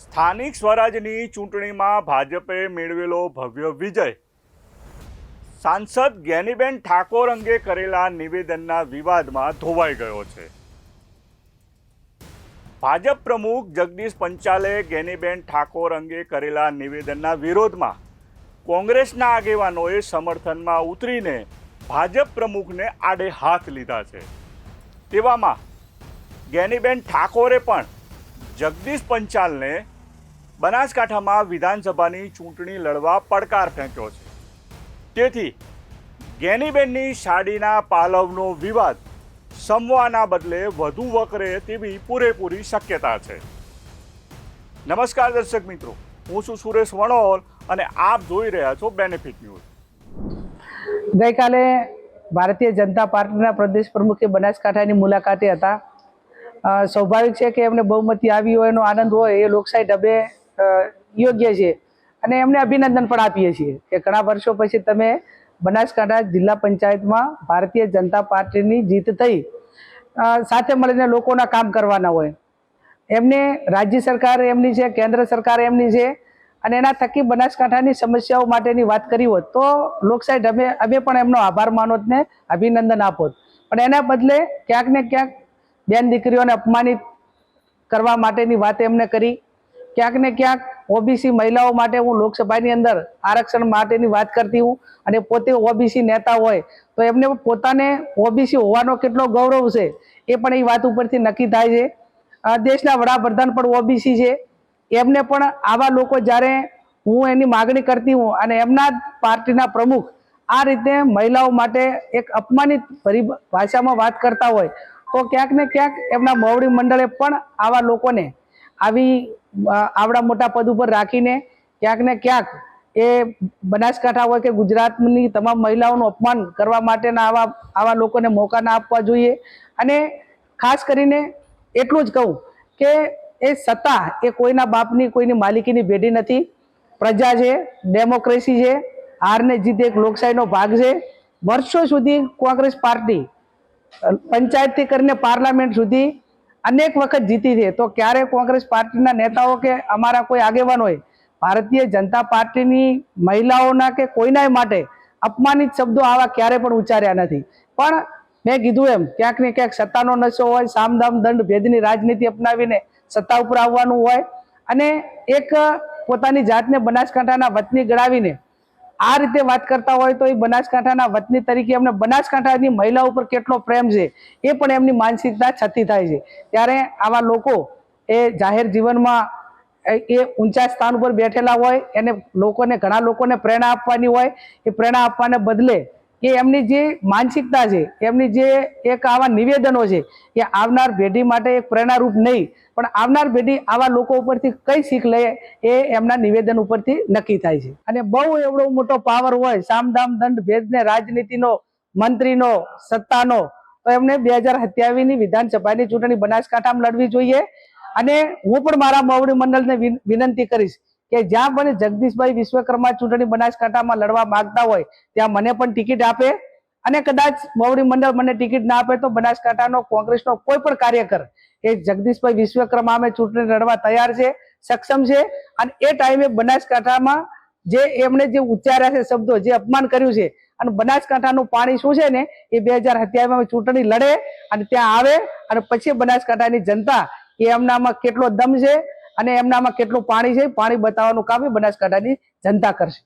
સ્થાનિક સ્વરાજની ચૂંટણીમાં ભાજપે મેળવેલો ભવ્ય વિજય. સાંસદ જ્ઞાનીબેન ઠાકોર અંગે કરેલા નિવેદનના વિવાદમાં ધોવાઈ ગયો છે. ભાજપ પ્રમુખ જગદીશ પંચાલે જ્ઞાનીબેન ઠાકોર અંગે કરેલા નિવેદનના વિરોધમાં કોંગ્રેસના આગેવાનોએ સમર્થનમાં ઉતરીને ભાજપ પ્રમુખને આડે હાથ લીધા છે. તેવામાં જ્ઞાનીબેન ઠાકોરે પણ જગદીશ પંચાલને બનાસકાંઠામાં વિધાનસભાની ચૂંટણી લડવા પડકાર ફેંક્યો છે. તેથી જ્ઞાનીબેનની સાડીના પાલવનો વિવાદ સમવાના બદલે વધુ વકરે તેવી પૂરેપૂરી શક્યતા છે. નમસ્કાર દર્શક મિત્રો, હું છું સુરેશ વણોલ અને આપ જોઈ રહ્યા છો બેનિફિટ ન્યૂઝ. ગઈકાલે ભારતીય જનતા પાર્ટીના પ્રદેશ પ્રમુખે બનાસકાંઠાની મુલાકાતે હતા. સ્વાભાવિક છે કે એમને બહુમતી આવી હોય એનો આનંદ હોય, એ લોકશાહી ઢબે યોગ્ય છે અને એમને અભિનંદન પણ આપીએ છીએ કે ઘણા વર્ષો પછી તમે બનાસકાંઠા જિલ્લા પંચાયતમાં ભારતીય જનતા પાર્ટીની જીત થઈ, સાથે મળીને લોકોના કામ કરવાના હોય. એમને રાજ્ય સરકાર એમની છે, કેન્દ્ર સરકાર એમની છે અને એના થકી બનાસકાંઠાની સમસ્યાઓ માટેની વાત કરી હોત તો લોકશાહી ઢબે અમે પણ એમનો આભાર માનોત ને અભિનંદન આપોત. પણ એના બદલે ક્યાંક ને ક્યાંક બેન દીકરીઓને અપમાનિત કરવા માટેની વાત એમને કરી. ક્યાંક ને ક્યાંક ઓબીસી મહિલાઓ માટે હું લોકસભાની અંદર આરક્ષણ માટેની વાત કરતી હું અને પોતે ઓબીસી નેતા હોય તો એમને પોતાને ઓબીસી હોવાનો કેટલો ગૌરવ છે એ પણ એ વાત ઉપરથી નક્કી થાય છે. દેશના વડાપ્રધાન પણ ઓબીસી છે. એમને પણ આવા લોકો જ્યારે હું એની માગણી કરતી હું અને એમના પાર્ટીના પ્રમુખ આ રીતે મહિલાઓ માટે એક અપમાનિત ભાષામાં વાત કરતા હોય તો ક્યાંક ને ક્યાંક એમના મોવડી મંડળે પણ આવા લોકોને આવડા મોટા પદ ઉપર રાખીને ક્યાંક ને ક્યાંક એ બનાસકાંઠા હોય કે ગુજરાતની તમામ મહિલાઓનું અપમાન કરવા માટેના આવા લોકોને મોકા ના આપવા જોઈએ. અને ખાસ કરીને એટલું જ કહું કે એ સત્તા એ કોઈના બાપની કોઈની માલિકીની ભેટી નથી. પ્રજા છે, ડેમોક્રેસી છે, હારને જીત એક લોકશાહીનો ભાગ છે. વર્ષો સુધી કોંગ્રેસ પાર્ટી પંચાયતથી કરીને પાર્લામેન્ટ સુધી અનેક વખત જીતી છે. તો ક્યારે કોંગ્રેસ પાર્ટીના નેતાઓ કે અમારા કોઈ આગેવાનોએ ભારતીય જનતા પાર્ટીની મહિલાઓના કે કોઈના માટે અપમાનિત શબ્દો આવા ક્યારે પણ ઉચ્ચાર્યા નથી. પણ મેં કીધું એમ ક્યાંક ને ક્યાંક સત્તાનો નશો હોય, સામદામ દંડ ભેદની રાજનીતિ અપનાવીને સત્તા ઉપર આવવાનું હોય અને એક પોતાની જાતને બનાસકાંઠાના વતની ગણાવીને આ રીતે વાત કરતા હોય તો એ બનાસકાંઠાના વતની તરીકે એમને બનાસકાંઠાની મહિલા ઉપર કેટલો પ્રેમ છે એ પણ એમની માનસિકતા છતી થાય છે. ત્યારે આવા લોકો એ જાહેર જીવનમાં એ ઊંચા સ્થાન ઉપર બેઠેલા હોય, એને ઘણા લોકોને પ્રેરણા આપવાની હોય. એ પ્રેરણા આપવાને બદલે કે એમની જે માનસિકતા છે, એમની જે એક આવા નિવેદનો છે એ આવનાર પેઢી માટે એક પ્રેરણારૂપ નહીં પણ આવનાર પેઢી આવા લોકો ઉપરથી કઈ શીખ લે એ એમના નિવેદન ઉપરથી નક્કી થાય છે. અને બહુ એવડો મોટો પાવર હોય, સામદામ દંડ ભેદને રાજનીતિનો, મંત્રીનો, સત્તાનો, તો એમને 2027ની વિધાનસભાની ચૂંટણી બનાસકાંઠામાં લડવી જોઈએ. અને હું પણ મારા મોવડી મંડળને વિનંતી કરીશ કે જ્યાં પણ જગદીશભાઈ વિશ્વકર્મા ચૂંટણી બનાસકાંઠામાં લડવા માંગતા હોય ત્યાં મને પણ ટિકિટ આપે અને કદાચ મોવડી મંડળ મને ટિકિટ ના આપે તો બનાસકાંઠાનો કોંગ્રેસનો કોઈ પણ કાર્યકર એ જગદીશભાઈ વિશ્વકર્મા અમે ચૂંટણી લડવા તૈયાર છે, સક્ષમ છે. અને એ ટાઈમે બનાસકાંઠામાં જે એમણે જે ઉચ્ચાર્યા છે શબ્દો, જે અપમાન કર્યું છે અને બનાસકાંઠાનું પાણી શું છે ને એ 2027માં ચૂંટણી લડે અને ત્યાં આવે અને પછી બનાસકાંઠાની જનતા એ એમનામાં કેટલો દમ છે અને એમનામાં કેટલું પાણી છે પાણી બતાવવાનું કામ એ બનાસકાંઠાની જનતા કરશે.